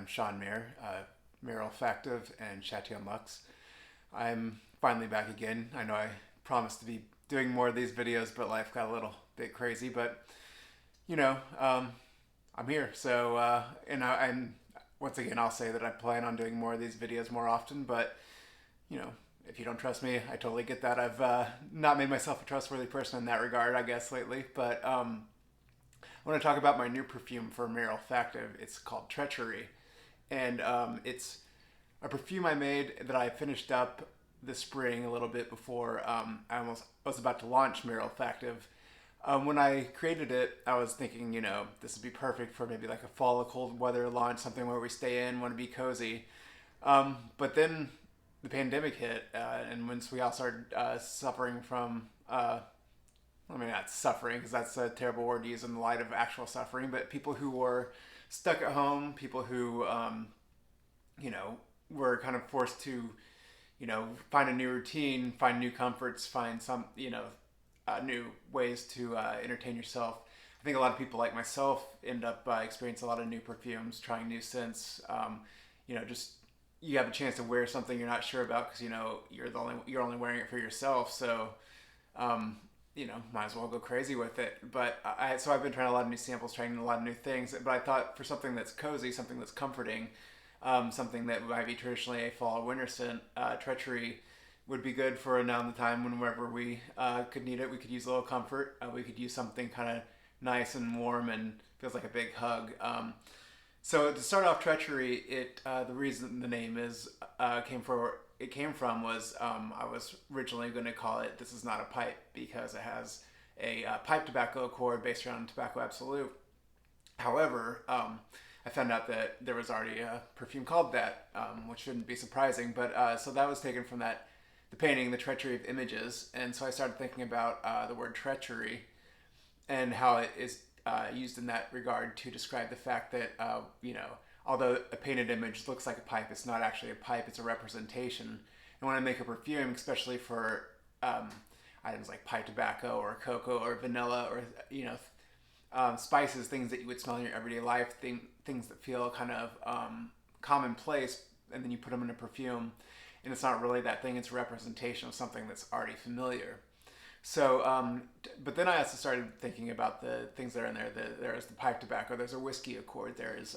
I'm Sean Maher, Maher Olfactive and Chatillon Luxe. I'm finally back again. I know I promised to be doing more of these videos, but life got a little bit crazy. But you know, I'm here. And once again, I'll say that I plan on doing more of these videos more often. But you know, if you don't trust me, I totally get that. I've not made myself a trustworthy person in that regard, I guess, lately. But I want to talk about my new perfume for Maher Olfactive. It's called Treachery, and it's a perfume I made that I finished up this spring a little bit before I almost was about to launch Maher Olfactive. When I created it, I was thinking, this would be perfect for maybe like a fall or cold weather launch, something where we stay in, want to be cozy. But then the pandemic hit, and once we all started suffering from I mean, not suffering, because that's a terrible word to use in the light of actual suffering, but people who were stuck at home, people who, were kind of forced to, find a new routine, find new comforts, find some, new ways to entertain yourself. I think a lot of people like myself end up experiencing a lot of new perfumes, trying new scents. Just you have a chance to wear something you're not sure about because you're only wearing it for yourself. So might as well go crazy with it. But so I've been trying a lot of new samples, trying a lot of new things. But I thought for something that's cozy, something that's comforting, something that might be traditionally a fall or winter scent, Treachery would be good for now in the time whenever we could need it. We could use a little comfort. We could use something kind of nice and warm and feels like a big hug. So to start off, Treachery, the reason the name came from was I was originally going to call it "This Is Not a Pipe" because it has a pipe tobacco accord based around Tobacco Absolute. However, I found out that there was already a perfume called that, which shouldn't be surprising. But so that was taken from the painting, The Treachery of Images, and so I started thinking about the word treachery and how it is used in that regard to describe the fact that although a painted image looks like a pipe, it's not actually a pipe, it's a representation. And when I make a perfume, especially for items like pipe tobacco or cocoa or vanilla or spices, things that you would smell in your everyday life, things that feel kind of commonplace, and then you put them in a perfume, and it's not really that thing, it's a representation of something that's already familiar. So, but then I also started thinking about the things that are in there. There's the pipe tobacco, there's a whiskey accord, there's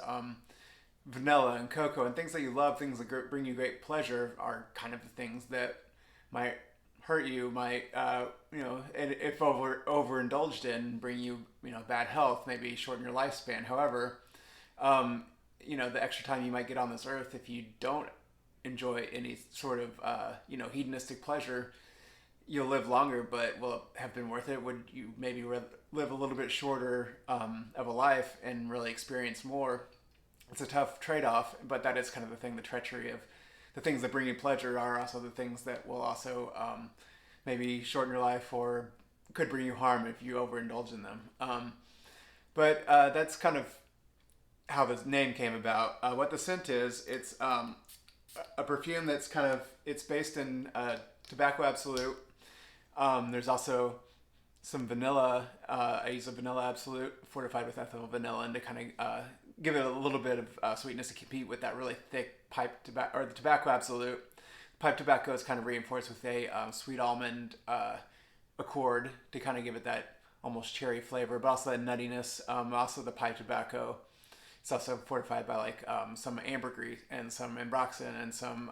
vanilla and cocoa, and things that you love, things that bring you great pleasure are kind of the things that might hurt you, might, and if overindulged in, bring you, bad health, maybe shorten your lifespan. However, the extra time you might get on this earth, if you don't enjoy any sort of, hedonistic pleasure, you'll live longer, but will it have been worth it? Would you maybe live a little bit shorter of a life and really experience more? It's a tough trade-off, but that is kind of the thing, the treachery of the things that bring you pleasure are also the things that will also maybe shorten your life or could bring you harm if you overindulge in them. But that's kind of how the name came about. What the scent is, it's a perfume that's it's based in Tobacco Absolute. There's also some vanilla. I use a vanilla Absolute fortified with ethyl vanilla and to kind of give it a little bit of sweetness to compete with that really thick pipe tobacco, or the Tobacco Absolute. Pipe tobacco is kind of reinforced with a sweet almond accord to kind of give it that almost cherry flavor, but also that nuttiness. Also the pipe tobacco. It's also fortified by some ambergris and some ambroxan and some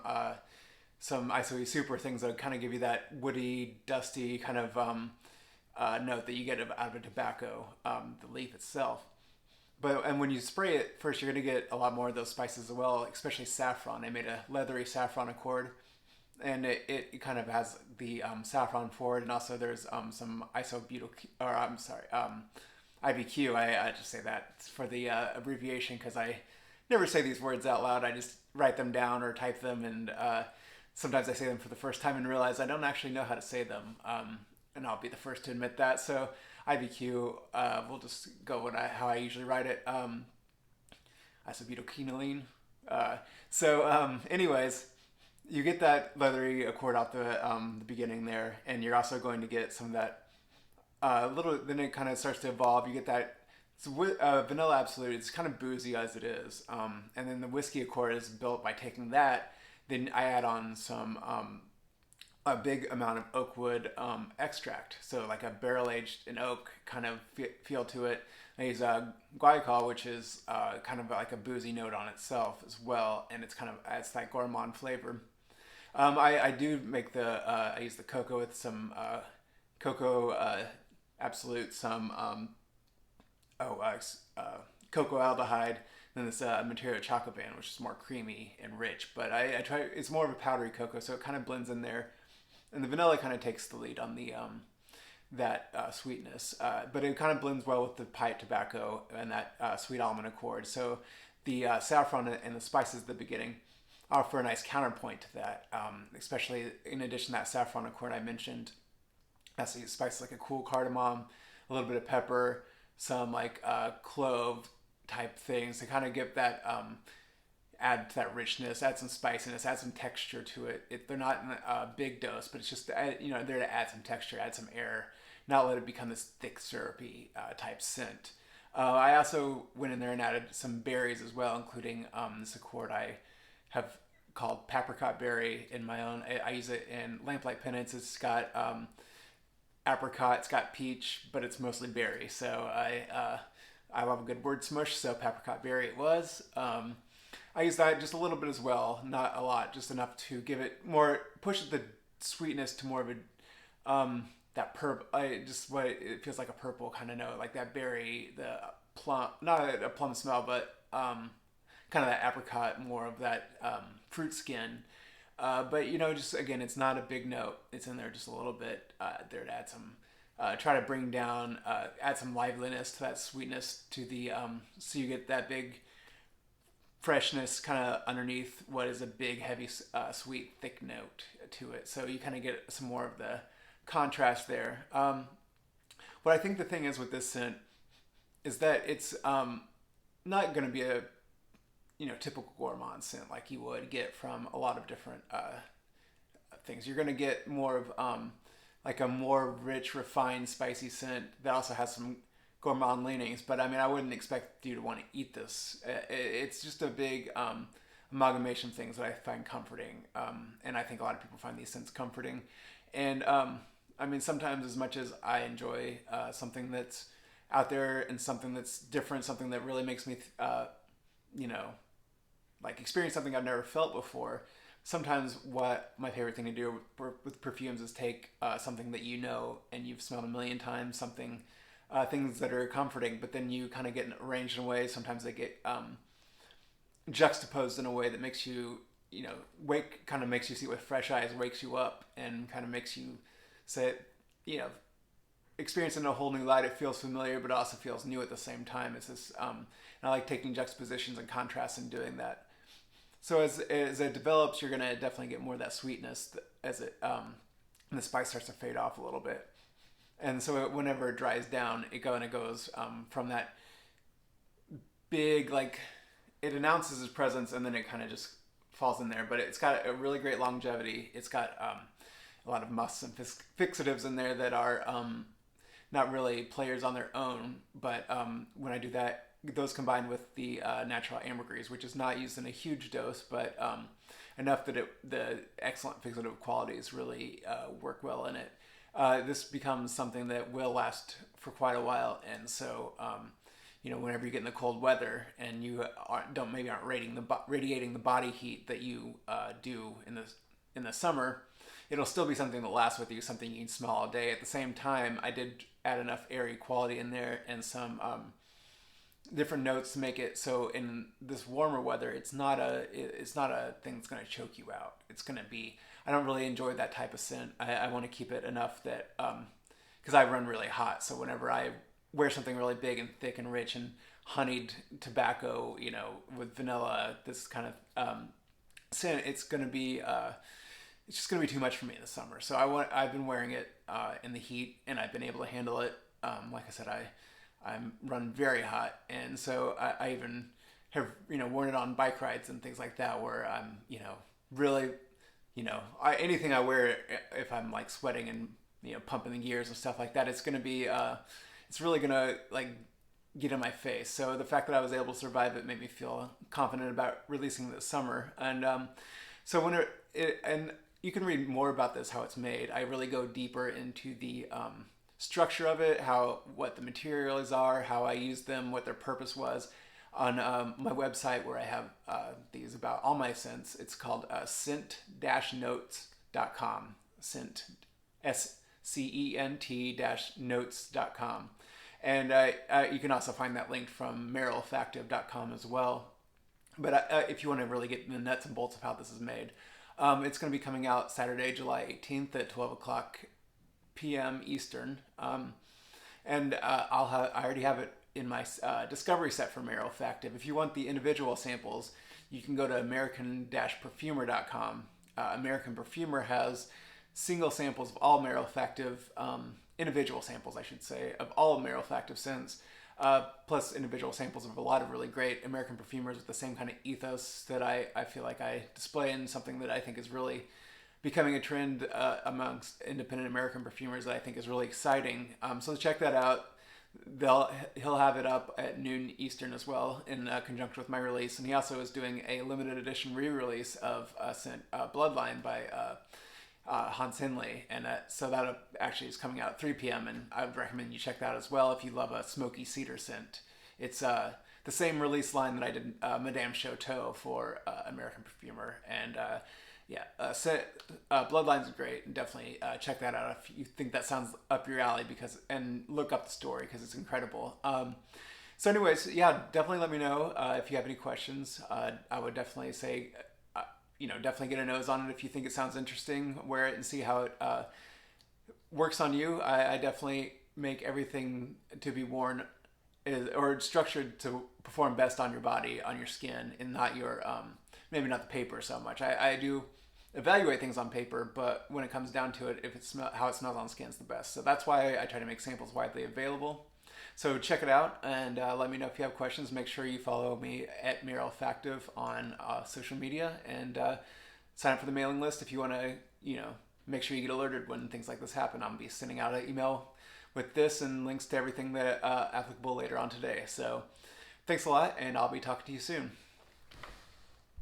isoe super, things that kind of give you that woody, dusty kind of note that you get out of a tobacco, the leaf itself. And when you spray it, first you're going to get a lot more of those spices as well, especially saffron. I made a leathery saffron accord, and it kind of has the saffron forward, and also there's some IBQ. I just say that for the abbreviation because I never say these words out loud. I just write them down or type them, and sometimes I say them for the first time and realize I don't actually know how to say them, and I'll be the first to admit that. So IBQ, we'll just go with how I usually write it. Isobutylquinoline. Anyways, you get that leathery accord out the beginning there, and you're also going to get some of that then it kind of starts to evolve. You get that So vanilla absolute, it's kind of boozy as it is, and then the whiskey accord is built by taking that. Then I add on some a big amount of oak wood extract, so like a barrel aged in oak kind of feel to it. I use guaiacol, which is kind of like a boozy note on itself as well, and it's kind of adds that gourmand flavor. I do make I use the cocoa with some cocoa absolute, some oh, cocoa aldehyde, then this material chocolate band, which is more creamy and rich. But I try, it's more of a powdery cocoa, so it kind of blends in there. And the vanilla kind of takes the lead on the that sweetness, but it kind of blends well with the pipe tobacco and that sweet almond accord. So the saffron and the spices at the beginning offer a nice counterpoint to that, especially in addition to that saffron accord I mentioned. That's a spice like a cool cardamom, a little bit of pepper, some like clove type things to kind of give that add to that richness, add some spiciness, add some texture to it. They're not in a big dose, but it's just there to add some texture, add some air, not let it become this thick syrupy type scent. I also went in there and added some berries as well, including this accord I have called apricot berry in my own. I use it in Lamplight Penance. It's got apricot, it's got peach, but it's mostly berry. So I love a good word smush, so apricot berry it was. I use that just a little bit as well, not a lot, just enough to give it more, push the sweetness to more of a that purple. Just what it feels like a purple kind of note, like that berry, the plum, not a plum smell, but kind of that apricot, more of that fruit skin. But just again, it's not a big note. It's in there just a little bit there to add some, try to bring down, add some liveliness to that sweetness to the, so you get that big freshness kind of underneath what is a big, heavy, sweet, thick note to it. So you kind of get some more of the contrast there. What I think the thing is with this scent is that it's not going to be a typical gourmand scent like you would get from a lot of different things. You're going to get more of like a more rich, refined, spicy scent that also has some gourmand leanings. But I mean, I wouldn't expect you to want to eat this. It's just a big amalgamation of things that I find comforting, and I think a lot of people find these scents comforting. And I mean, sometimes as much as I enjoy something that's out there and something that's different, something that really makes me, like experience something I've never felt before. Sometimes what my favorite thing to do with perfumes is take something that and you've smelled a million times, something, things that are comforting, but then you kind of get arranged in a way. Sometimes they get juxtaposed in a way that makes you, kind of makes you see it with fresh eyes, wakes you up, and kind of makes you say, experience it in a whole new light. It feels familiar, but it also feels new at the same time. It's this, and I like taking juxtapositions and contrasts and doing that. So as it develops, you're gonna definitely get more of that sweetness as it and the spice starts to fade off a little bit. And so whenever it dries down, it goes from that big, like, it announces its presence and then it kind of just falls in there. But it's got a really great longevity. It's got a lot of musks and fixatives in there that are not really players on their own. But when I do that, those combined with the natural ambergris, which is not used in a huge dose, but enough that the excellent fixative qualities really work well in it. This becomes something that will last for quite a while. And so, whenever you get in the cold weather and you aren't radiating the body heat that you do in the summer, it'll still be something that lasts with you, something you can smell all day. At the same time, I did add enough airy quality in there and some different notes to make it so in this warmer weather, it's not a thing that's going to choke you out. It's going to be, I don't really enjoy that type of scent. I want to keep it enough that, because I run really hot. So whenever I wear something really big and thick and rich and honeyed tobacco, with vanilla, this kind of scent, it's going to be, it's just going to be too much for me in the summer. So I've been wearing it in the heat and I've been able to handle it. Like I said, I'm run very hot, and so I even have worn it on bike rides and things like that, where I'm really anything I wear, if I'm like sweating and pumping the gears and stuff like that, it's gonna be it's really gonna like get in my face. So the fact that I was able to survive it made me feel confident about releasing this summer. And so when and you can read more about this, how it's made. I really go deeper into the structure of it, what the materials are, how I used them, what their purpose was on my website, where I have these about all my scents. It's called scent-notes.com. Scent, SCENT-notes.com. And you can also find that linked from maherolfactive.com as well. But if you want to really get the nuts and bolts of how this is made, it's going to be coming out Saturday, July 18th at 12 o'clock p.m. Eastern. And I already have it in my discovery set for Maher Olfactive. If you want the individual samples, you can go to American-perfumer.com. American Perfumer has single samples of all Maher Olfactive, individual samples, I should say, of all Maher Olfactive scents, plus individual samples of a lot of really great American perfumers with the same kind of ethos that I feel like I display, in something that I think is really becoming a trend amongst independent American perfumers that I think is really exciting. So check that out. He'll have it up at noon Eastern as well, in conjunction with my release. And he also is doing a limited edition re-release of scent Bloodline by Hans Henley, and so that actually is coming out at 3 p.m. and I would recommend you check that out as well if you love a smoky cedar scent. It's the same release line that I did Madame Chateau for American Perfumer, and Bloodlines is great, and definitely check that out if you think that sounds up your alley, and look up the story because it's incredible. So anyways, yeah, definitely let me know if you have any questions. I would definitely say, definitely get a nose on it if you think it sounds interesting. Wear it and see how it works on you. I definitely make everything to be worn or structured to perform best on your body, on your skin, and not your maybe not the paper so much. I do evaluate things on paper, but when it comes down to it, if how it smells on skin is the best. So that's why I try to make samples widely available. So check it out, and let me know if you have questions. Make sure you follow me at Maher Olfactive on social media, and sign up for the mailing list if you want to, make sure you get alerted when things like this happen. I'm going to be sending out an email with this and links to everything that applicable later on today. So thanks a lot, and I'll be talking to you soon.